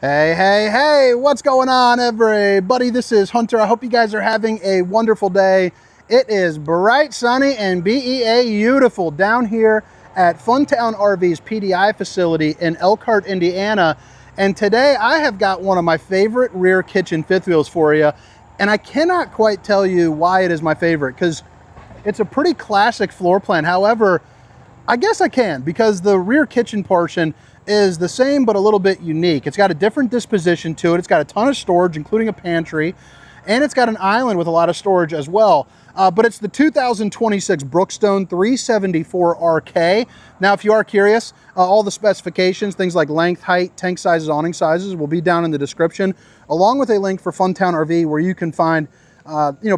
Hey, hey, hey, what's going on, everybody? This is Hunter. I hope you guys are having a wonderful day. It is bright, sunny, and BEA beautiful down here at Funtown RV's PDI facility in Elkhart, Indiana. And today I have got one of my favorite rear kitchen fifth wheels for you. And I cannot quite tell you why it is my favorite, because it's a pretty classic floor plan. However, I guess I can, because the rear kitchen portion is the same but a little bit unique. It's got a different disposition to it. It's got a ton of storage, including a pantry, and it's got an island with a lot of storage as well. But it's the 2026 Brookstone 374RK. Now, if you are curious, all the specifications, things like length, height, tank sizes, awning sizes, will be down in the description, along with a link for Funtown RV where you can find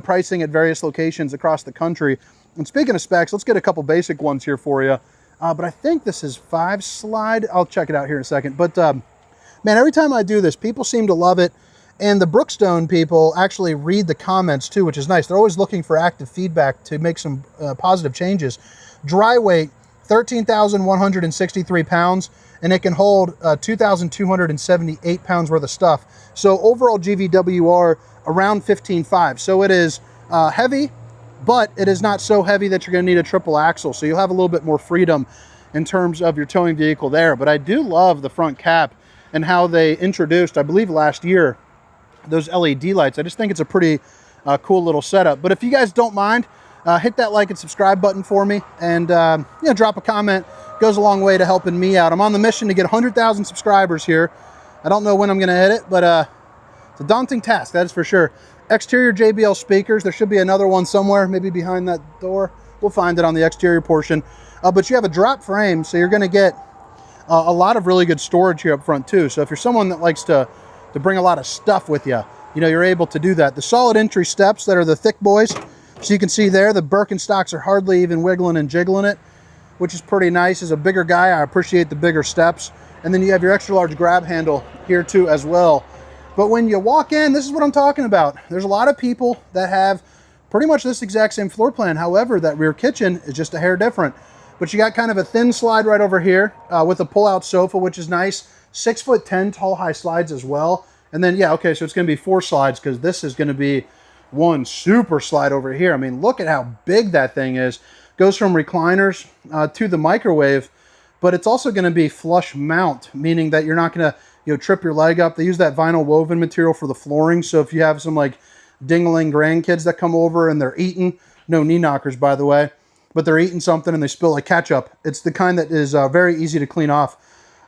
pricing at various locations across the country. And speaking of specs, let's get a couple basic ones here for you. But I think this is 5 slide. I'll check it out here in a second. But man, every time I do this, people seem to love it. And the Brookstone people actually read the comments too, which is nice. They're always looking for active feedback to make some positive changes. Dry weight, 13,163 pounds, and it can hold 2,278 pounds worth of stuff. So overall GVWR around 15.5. So it is heavy, but it is not so heavy that you're going to need a triple axle. So you'll have a little bit more freedom in terms of your towing vehicle there. But I do love the front cap and how they introduced, I believe last year, those LED lights. I just think it's a pretty cool little setup. But if you guys don't mind, hit that like and subscribe button for me, and drop a comment. Goes a long way to helping me out. I'm on the mission to get 100,000 subscribers here. I don't know when I'm going to hit it, but it's a daunting task, that is for sure. Exterior JBL speakers. There should be another one somewhere, maybe behind that door. We'll find it on the exterior portion. But you have a drop frame, so you're going to get a lot of really good storage here up front too. So if you're someone that likes to bring a lot of stuff with you, you're able to do that. The solid entry steps that are the thick boys. So you can see there, the Birkenstocks are hardly even wiggling and jiggling it, which is pretty nice. As a bigger guy, I appreciate the bigger steps. And then you have your extra large grab handle here too as well. But when you walk in, this is what I'm talking about. There's a lot of people that have pretty much this exact same floor plan. However, that rear kitchen is just a hair different. But you got kind of a thin slide right over here with a pull-out sofa, which is nice. 6'10" tall high slides as well. And then, yeah, okay, so it's going to be 4 slides, because this is going to be one super slide over here. I mean, look at how big that thing is. Goes from recliners to the microwave, but it's also going to be flush mount, meaning that you're not going to trip your leg up. They use that vinyl woven material for the flooring. So if you have some like dingling grandkids that come over and they're eating, no knee knockers by the way, but they're eating something and they spill like ketchup, it's the kind that is very easy to clean off,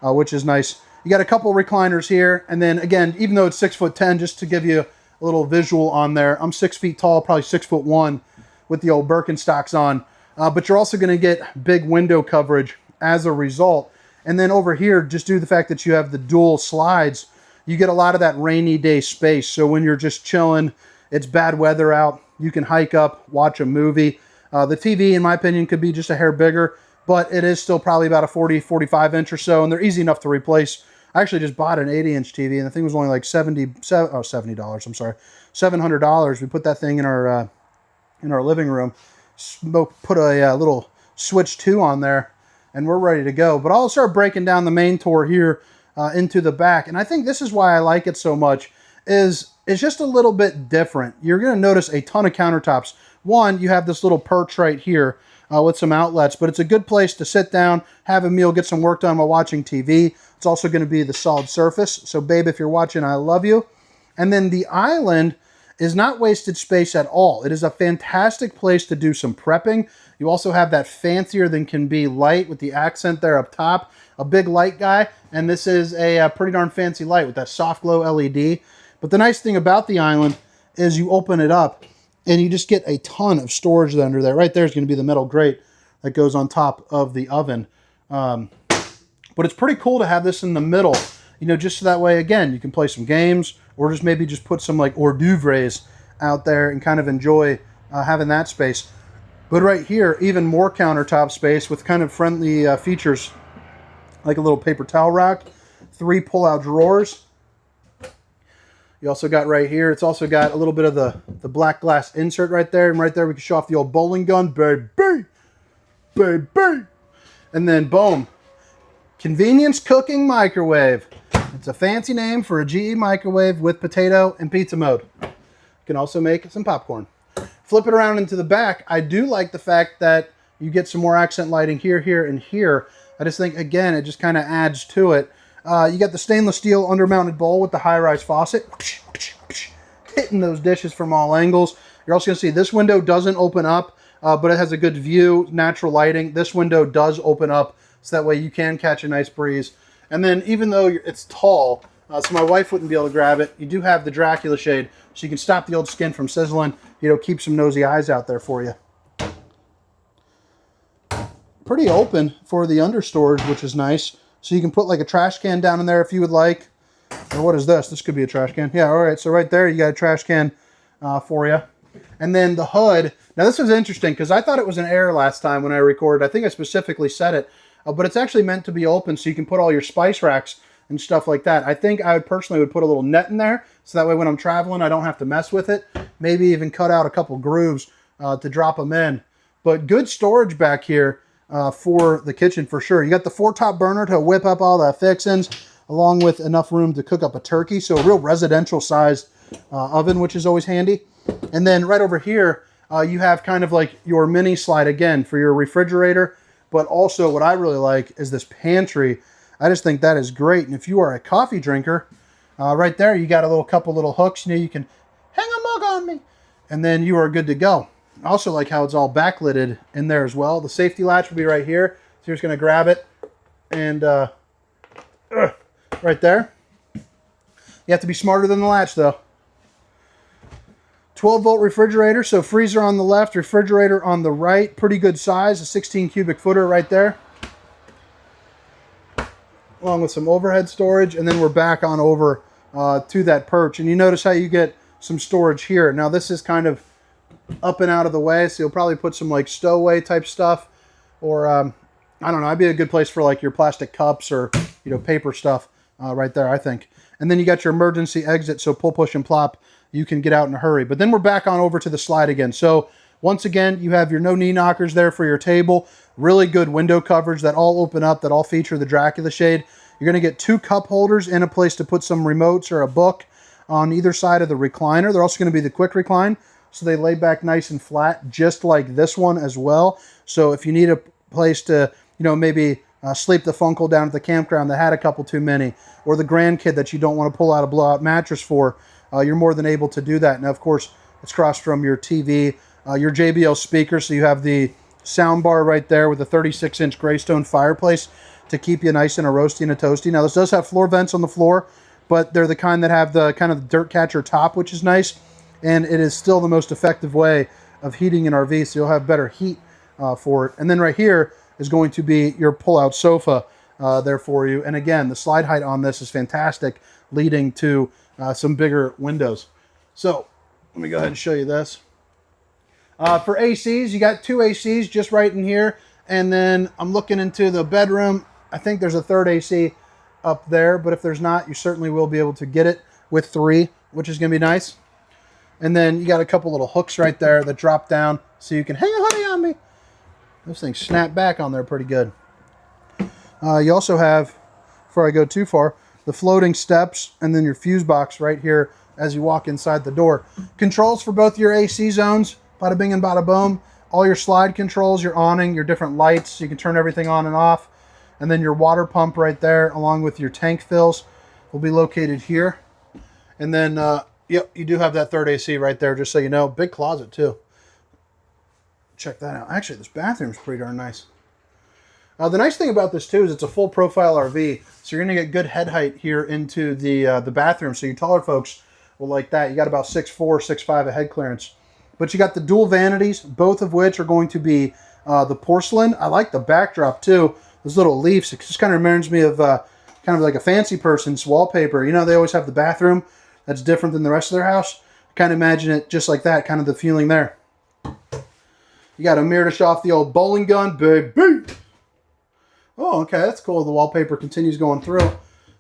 which is nice. You got a couple recliners here. And then again, even though it's 6'10", just to give you a little visual on there, I'm 6 feet tall, probably 6'1" with the old Birkenstocks on. But you're also going to get big window coverage as a result. And then over here, just due to the fact that you have the dual slides, you get a lot of that rainy day space. So when you're just chilling, it's bad weather out, you can hike up, watch a movie. The TV, in my opinion, could be just a hair bigger, but it is still probably about a 40, 45 inch or so, and they're easy enough to replace. I actually just bought an 80-inch TV, and the thing was only like $70, I'm sorry, $700. We put that thing in our living room, put a little Switch 2 on there, and we're ready to go. But I'll start breaking down the main tour here into the back. And I think this is why I like it so much, is it's just a little bit different. You're going to notice a ton of countertops. One, you have this little perch right here with some outlets, but it's a good place to sit down, have a meal, get some work done while watching TV. It's also going to be the solid surface. So babe, if you're watching, I love you. And then the island is not wasted space at all. It is a fantastic place to do some prepping. You also have that fancier than can be light with the accent there up top. A big light guy, and this is a pretty darn fancy light with that soft glow LED. But the nice thing about the island is you open it up and you just get a ton of storage under there. Right there is going to be the metal grate that goes on top of the oven. But it's pretty cool to have this in the middle, just so that way, again, you can play some games, or just maybe just put some like hors d'oeuvres out there and kind of enjoy having that space. But right here, even more countertop space with kind of friendly features, like a little paper towel rack, 3 pull-out drawers. You also got right here, it's also got a little bit of the black glass insert right there. And right there, we can show off the old bowling gun, baby, baby. And then, boom, convenience cooking microwave. It's a fancy name for a GE microwave with potato and pizza mode. You can also make some popcorn. Flip it around into the back. I do like the fact that you get some more accent lighting here, here, and here. I just think, again, it just kind of adds to it. You got the stainless steel undermounted bowl with the high-rise faucet. Hitting those dishes from all angles. You're also going to see this window doesn't open up, but it has a good view, natural lighting. This window does open up, so that way you can catch a nice breeze. And then even though it's tall, so my wife wouldn't be able to grab it, you do have the Dracula shade, so you can stop the old skin from sizzling, you know, keep some nosy eyes out there for you. Pretty open for the under storage, which is nice. So you can put like a trash can down in there if you would like. Or what is this? This could be a trash can. Yeah, all right. So right there, you got a trash can for you. And then the hood. Now this was interesting because I thought it was an error last time when I recorded. I think I specifically said it. But it's actually meant to be open so you can put all your spice racks and stuff like that. I think I would personally put a little net in there so that way when I'm traveling I don't have to mess with it. Maybe even cut out a couple grooves to drop them in. But good storage back here for the kitchen for sure. You got the 4-top burner to whip up all the fixings along with enough room to cook up a turkey. So a real residential sized oven, which is always handy. And then right over here you have kind of like your mini slide again for your refrigerator. But also what I really like is this pantry. I just think that is great. And if you are a coffee drinker, right there, you got a couple little hooks. You know, you can hang a mug on me. And then you are good to go. I also like how it's all backlidded in there as well. The safety latch will be right here. So you're just going to grab it and right there. You have to be smarter than the latch though. 12-volt refrigerator, so freezer on the left, refrigerator on the right. Pretty good size, a 16 cubic footer right there. Along with some overhead storage, and then we're back on over to that perch. And you notice how you get some storage here. Now this is kind of up and out of the way, so you'll probably put some like stowaway type stuff, or I don't know, it'd be a good place for like your plastic cups or, you know, paper stuff right there, I think. And then you got your emergency exit, so pull, push, and plop. You can get out in a hurry. But then we're back on over to the slide again. So once again, you have your no knee knockers there for your table. Really good window coverage that all open up, that all feature the Dracula shade. You're going to get 2 cup holders and a place to put some remotes or a book on either side of the recliner. They're also going to be the quick recline, so they lay back nice and flat, just like this one as well. So if you need a place to, you know, maybe sleep the funkle down at the campground that had a couple too many, or the grandkid that you don't want to pull out a blowout mattress for, you're more than able to do that. Now, of course, it's across from your TV, your JBL speaker, so you have the sound bar right there with a 36-inch Greystone fireplace to keep you nice and a roasty and a toasty. Now, this does have floor vents on the floor, but they're the kind that have the kind of dirt catcher top, which is nice, and it is still the most effective way of heating an RV, so you'll have better heat for it. And then right here is going to be your pull-out sofa there for you. And again, the slide height on this is fantastic, leading to some bigger windows. So let me go ahead and show you this. For ACs, you got 2 ACs just right in here. And then I'm looking into the bedroom. I think there's a 3rd AC up there, but if there's not, you certainly will be able to get it with 3, which is going to be nice. And then you got a couple little hooks right there that drop down so you can hang a hoodie on me. Those things snap back on there pretty good. You also have, before I go too far, the floating steps, and then your fuse box right here as you walk inside the door. Controls for both your AC zones, bada bing and bada boom. All your slide controls, your awning, your different lights, so you can turn everything on and off. And then your water pump right there, along with your tank fills, will be located here. And then, yep, you do have that 3rd AC right there, just so you know. Big closet, too. Check that out. Actually, this bathroom's pretty darn nice. The nice thing about this too is it's a full profile RV, so you're going to get good head height here into the bathroom. So you taller folks will like that. You got about 6'4", 6'5" of head clearance, but you got the dual vanities, both of which are going to be the porcelain. I like the backdrop too. Those little leaves. It just kind of reminds me of kind of like a fancy person's wallpaper. You know, they always have the bathroom that's different than the rest of their house. Kind of imagine it just like that. Kind of the feeling there. You got a mirror to show off the old bowling gun, baby. Oh, okay, that's cool. The wallpaper continues going through.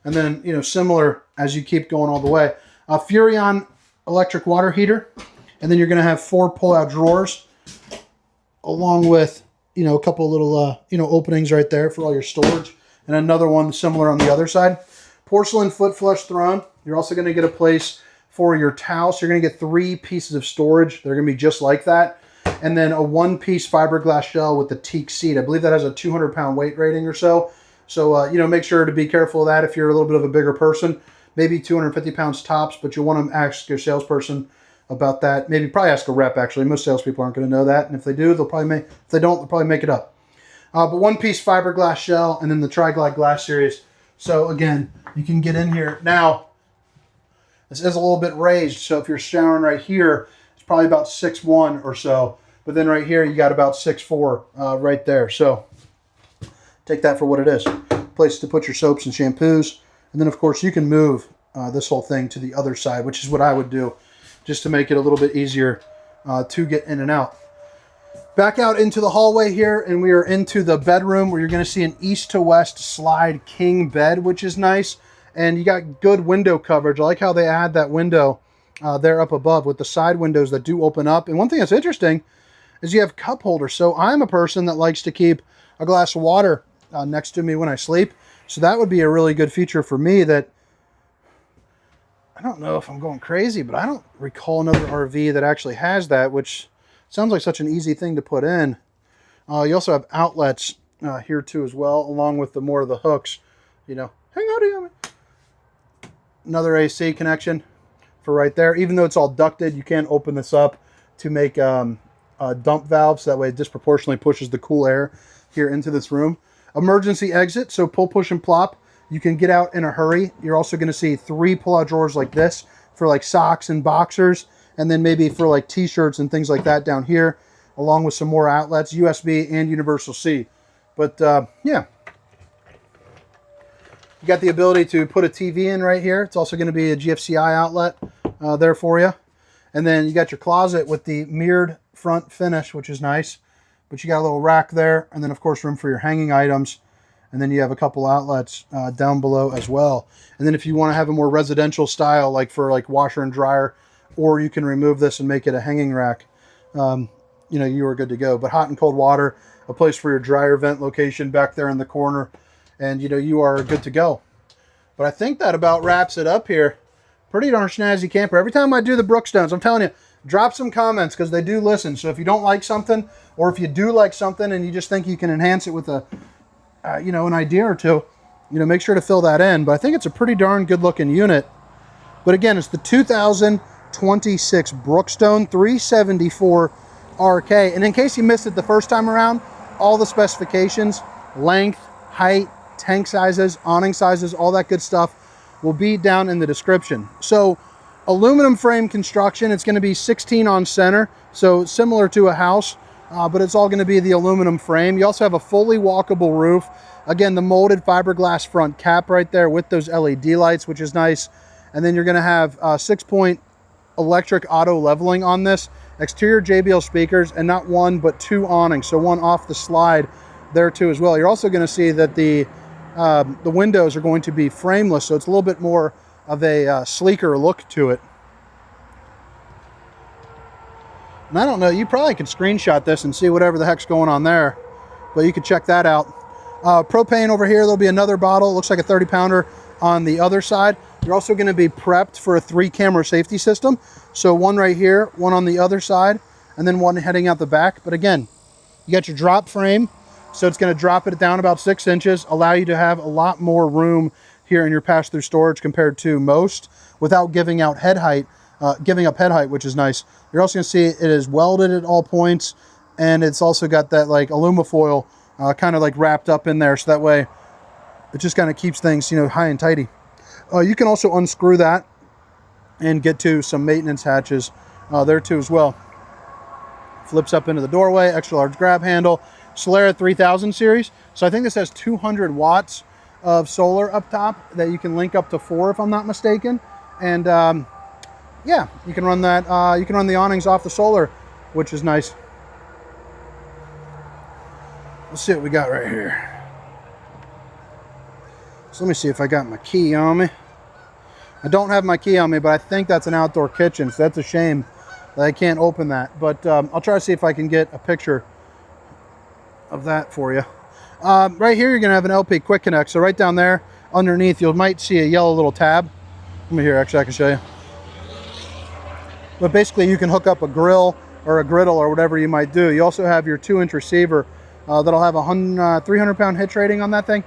And then, you know, similar as you keep going all the way. A Furrion electric water heater. And then you're going to have 4 pull-out drawers. Along with, you know, a couple little, you know, openings right there for all your storage. And another one similar on the other side. Porcelain foot flush throne. You're also going to get a place for your towel. So you're going to get 3 pieces of storage. They're going to be just like that. And then a 1-piece fiberglass shell with the teak seat. I believe that has a 200-pound weight rating or so. So, you know, make sure to be careful of that if you're a little bit of a bigger person. Maybe 250 pounds tops, but you'll want to ask your salesperson about that. Maybe probably ask a rep, actually. Most salespeople aren't going to know that. And if they do, they'll probably make, if they don't, they'll probably make it up. But 1-piece fiberglass shell and then the Tri-Glide glass series. So, again, you can get in here. Now, this is a little bit raised. So if you're showering right here, it's probably about 6'1" or so. But then right here, you got about 6'4" right there. So take that for what it is. Place to put your soaps and shampoos. And then, of course, you can move this whole thing to the other side, which is what I would do, just to make it a little bit easier to get in and out. Back out into the hallway here, and we are into the bedroom where you're going to see an east to west slide king bed, which is nice. And you got good window coverage. I like how they add that window there up above with the side windows that do open up. And one thing that's interesting is you have cup holders. So I'm a person that likes to keep a glass of water next to me when I sleep. So that would be a really good feature for me that, I don't know if I'm going crazy, but I don't recall another RV that actually has that, which sounds like such an easy thing to put in. You also have outlets here too as well, along with the more of the hooks. You know, hang on to me. Another AC connection for right there. Even though it's all ducted, you can open this up to make dump valves. So that way it disproportionately pushes the cool air here into this room. Emergency exit, so pull, push, and plop. You can get out in a hurry. You're also going to see 3 pull-out drawers like this for like socks and boxers, and then maybe for like t-shirts and things like that down here, along with some more outlets, USB and universal C. But yeah, you got the ability to put a TV in right here. It's also going to be a GFCI outlet there for you. And then you got your closet with the mirrored front finish, which is nice. But you got a little rack there, and then of course room for your hanging items. And then you have a couple outlets down below as well. And then if you want to have a more residential style, like for like washer and dryer, or you can remove this and make it a hanging rack, you know, you are good to go. But hot and cold water, a place for your dryer vent location back there in the corner, and you know, you are good to go. But I think that about wraps it up here. Pretty darn snazzy camper. Every time I do the Brookstones, I'm telling you, drop some comments because they do listen. So if you don't like something, or if you do like something and you just think you can enhance it with a you know, an idea or two, you know, make sure to fill that in. But I think it's a pretty darn good looking unit. But again, it's the 2026 Brookstone 374RK. And in case you missed it the first time around, all the specifications, length, height, tank sizes, awning sizes, all that good stuff will be down in the description. So aluminum frame construction, it's going to be 16 on center, so similar to a house. But it's all going to be the aluminum frame. You also have a fully walkable roof. Again, the molded fiberglass front cap right there with those LED lights, which is nice. And then you're going to have 6-point electric auto leveling on this. Exterior JBL speakers, and not 1, but 2 awnings. So 1 off the slide there too as well. You're also going to see that the windows are going to be frameless. So it's a little bit more of a sleeker look to it. And I don't know, you probably could screenshot this and see whatever the heck's going on there, but you could check that out. Propane over here, there'll be another bottle. It looks like a 30-pounder on the other side. You're also going to be prepped for a 3-camera safety system. So 1 right here, 1 on the other side, and then 1 heading out the back. But again, you got your drop frame, so it's going to drop it down about 6 inches, allow you to have a lot more room here in your pass-through storage compared to most, without giving out head height. Giving up head height, which is nice. You're also going to see it is welded at all points, and it's also got that like alumifoil kind of like wrapped up in there, so that way it just kind of keeps things, you know, high and tidy. You can also unscrew that and get to some maintenance hatches there too as well. Flips up into the doorway, extra large grab handle, Solera 3000 series. So I think this has 200 watts of solar up top that you can link up to 4 if I'm not mistaken. And yeah, you can run that. You can run the awnings off the solar, which is nice. Let's see what we got right here. So let me see if I got my key on me. I don't have my key on me, but I think that's an outdoor kitchen, so that's a shame that I can't open that. But I'll try to see if I can get a picture of that for you. Right here, you're going to have an LP Quick Connect. So right down there, underneath, you might see a yellow little tab. Let me here, actually I can show you. But basically you can hook up a grill or a griddle or whatever you might do. You also have your 2-inch receiver that'll have a 300-pound hitch rating on that thing.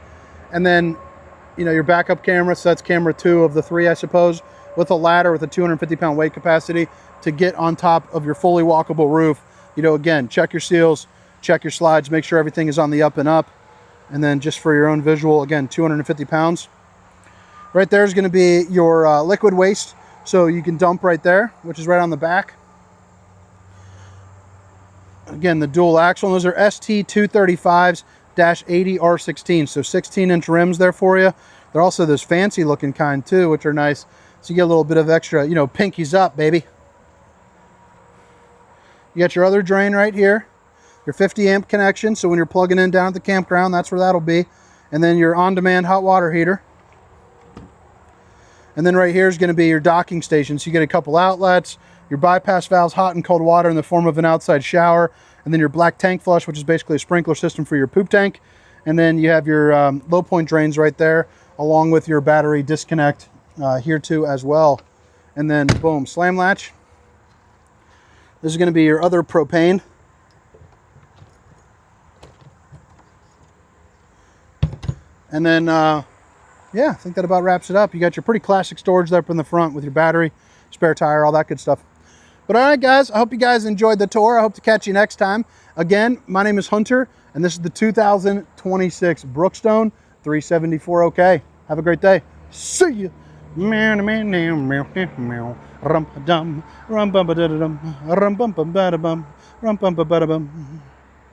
And then, you know, your backup camera, so that's camera 2 of the 3, I suppose, with a ladder with a 250-pound weight capacity to get on top of your fully walkable roof. You know, again, check your seals, check your slides, make sure everything is on the up and up. And then just for your own visual, again, 250 pounds. Right there is going to be your liquid waste. So you can dump right there, which is right on the back. Again, the dual axle. And those are ST235s-80R16. So 16-inch rims there for you. They're also those fancy looking kind too, which are nice. So you get a little bit of extra, you know, pinkies up, baby. You got your other drain right here. Your 50 amp connection, so when you're plugging in down at the campground, that's where that'll be. And then your on-demand hot water heater. And then right here is going to be your docking station. So you get a couple outlets, your bypass valves, hot and cold water in the form of an outside shower, and then your black tank flush, which is basically a sprinkler system for your poop tank. And then you have your low point drains right there, along with your battery disconnect here too as well. And then boom, slam latch. This is going to be your other propane. And then, yeah, I think that about wraps it up. You got your pretty classic storage there up in the front with your battery, spare tire, all that good stuff. But all right, guys, I hope you guys enjoyed the tour. I hope to catch you next time. Again, my name is Hunter, and this is the 2026 Brookstone 374RK. Have a great day. See you.